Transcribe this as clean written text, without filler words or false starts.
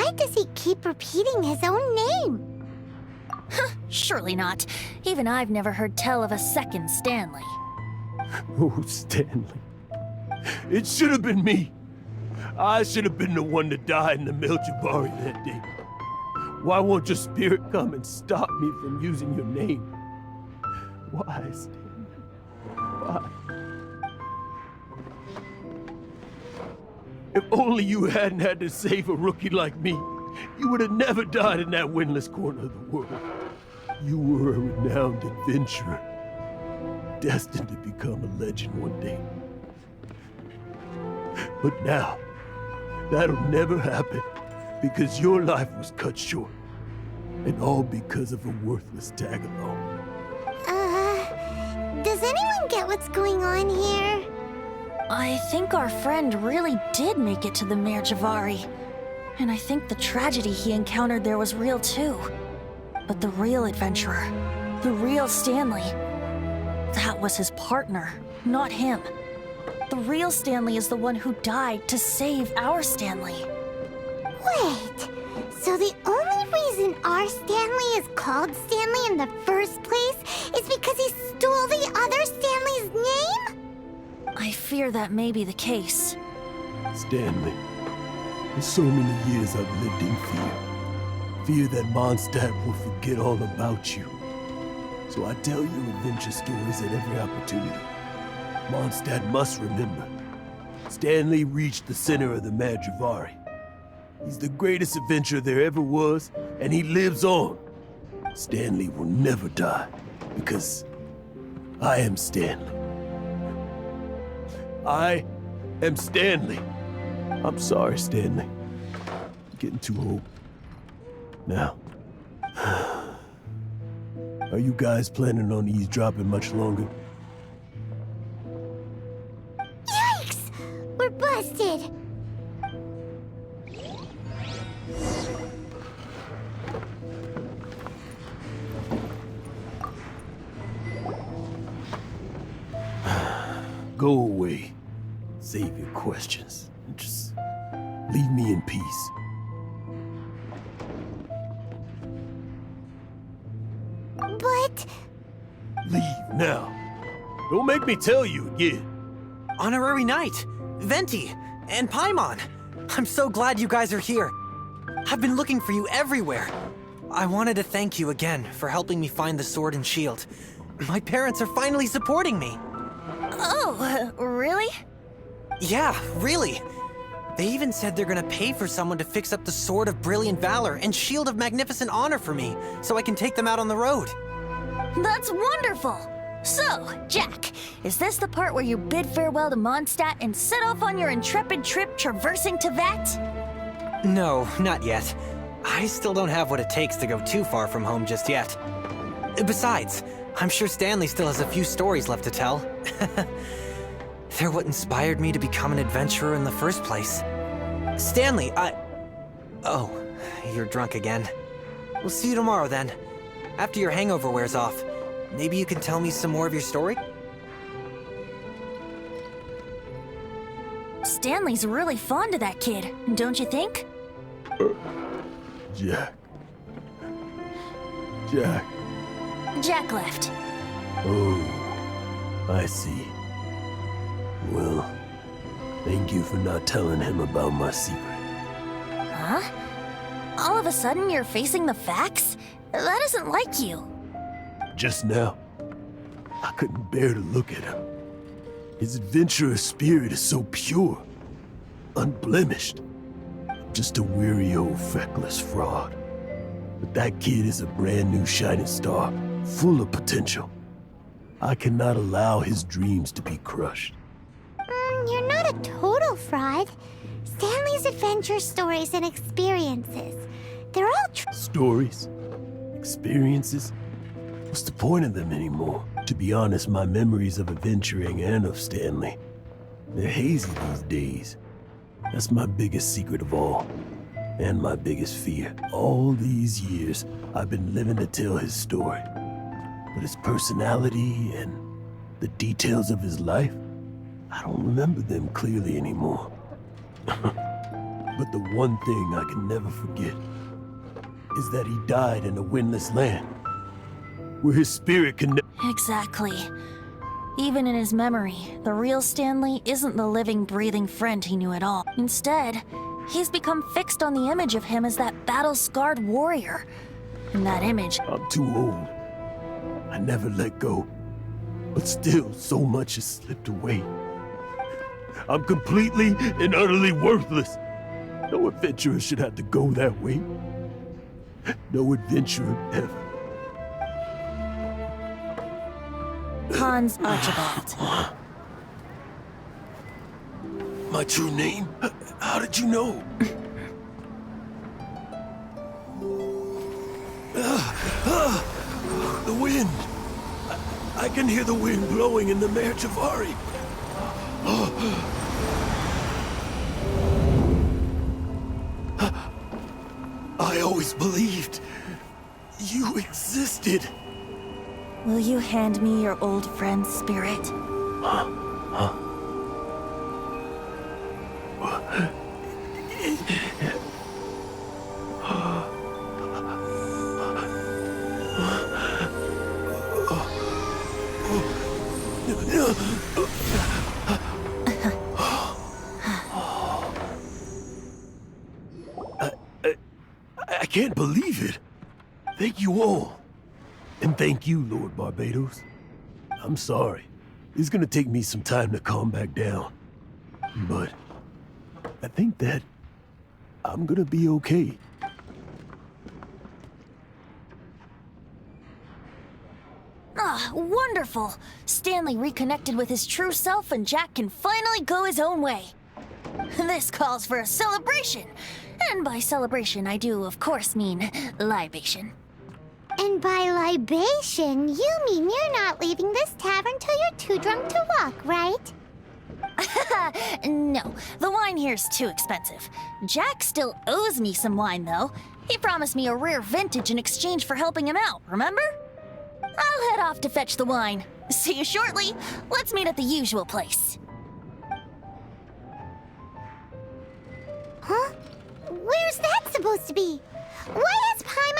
why does he keep repeating his own name? Surely not. Even I've never heard tell of a second Stanley. Oh, Stanley. It should have been me. I should have been the one that died in the Melchivari that day. Why won't your spirit come and stop me from using your name? Why, Stanley? Why? If only you hadn't had to save a rookie like me, you would have never died in that windless corner of the world. You were a renowned adventurer, destined to become a legend one day. But now, that'll never happen, because your life was cut short. And all because of a worthless tag-along. Does anyone get what's going on here? I think our friend really did make it to the Merjavari. And I think the tragedy he encountered there was real too. But the real adventurer, the real Stanley, that was his partner, not him. The real Stanley is the one who died to save our Stanley. Wait, so the only reason our Stanley is called Stanley in the first place is because he stole the other Stanley's name? I fear that may be the case. Stanley, for so many years I've lived in fear. Fear that Mondstadt will forget all about you. So I tell you adventure stories at every opportunity. Mondstadt must remember. Stanley reached the center of the Merjavari. He's the greatest adventurer there ever was, and he lives on. Stanley will never die, because I am Stanley. I am Stanley. I'm sorry, Stanley. I'm getting too old. Now, are you guys planning on eavesdropping much longer? Yikes! We're busted! Go away. Save your questions. And just leave me in peace. But... Leave now. Don't make me tell you again. Honorary Knight, Venti, and Paimon. I'm so glad you guys are here. I've been looking for you everywhere. I wanted to thank you again for helping me find the sword and shield. My parents are finally supporting me. Oh, really? Yeah, really. They even said they're gonna pay for someone to fix up the Sword of Brilliant Valor and Shield of Magnificent Honor for me, so I can take them out on the road. That's wonderful! So, Jack, is this the part where you bid farewell to Mondstadt and set off on your intrepid trip traversing Tevat? No, not yet. I still don't have what it takes to go too far from home just yet. Besides, I'm sure Stanley still has a few stories left to tell. They're what inspired me to become an adventurer in the first place. Stanley, Oh, you're drunk again. We'll see you tomorrow then. After your hangover wears off. Maybe you can tell me some more of your story? Stanley's really fond of that kid, don't you think? Jack. Jack. Jack left. Oh, I see. Well, thank you for not telling him about my secret. Huh? All of a sudden you're facing the facts? That isn't like you. Just now, I couldn't bear to look at him. His adventurous spirit is so pure, unblemished. Just a weary old feckless fraud. But that kid is a brand new shining star, full of potential. I cannot allow his dreams to be crushed. You're not a total fraud. Stanley's adventure stories and experiences. They're all Stories? Experiences? What's the point of them anymore? To be honest, my memories of adventuring and of Stanley, they're hazy these days. That's my biggest secret of all. And my biggest fear. All these years, I've been living to tell his story. But his personality and the details of his life, I don't remember them clearly anymore. But the one thing I can never forget is that he died in a windless land, where his spirit can Exactly. Even in his memory, the real Stanley isn't the living, breathing friend he knew at all. Instead, he's become fixed on the image of him as that battle-scarred warrior. And that image... I'm too old. I never let go. But still, so much has slipped away. I'm completely and utterly worthless. No adventurer should have to go that way. No adventurer ever. Hans Archibald. My true name? How did you know? The wind. I can hear the wind blowing in the Mare Javari. I always believed you existed. Will you hand me your old friend's spirit? I can't believe it. Thank you all. And thank you, Lord Barbados. I'm sorry. It's gonna take me some time to calm back down. But I think that I'm gonna be okay. Ah, wonderful! Stanley reconnected with his true self and Jack can finally go his own way. This calls for a celebration. And by celebration, I do, of course, mean libation. And by libation, you mean you're not leaving this tavern till you're too drunk to walk, right? No, the wine here's too expensive. Jack still owes me some wine, though. He promised me a rare vintage in exchange for helping him out, remember? I'll head off to fetch the wine. See you shortly. Let's meet at the usual place. Huh? Where's that supposed to be? Why has Paimon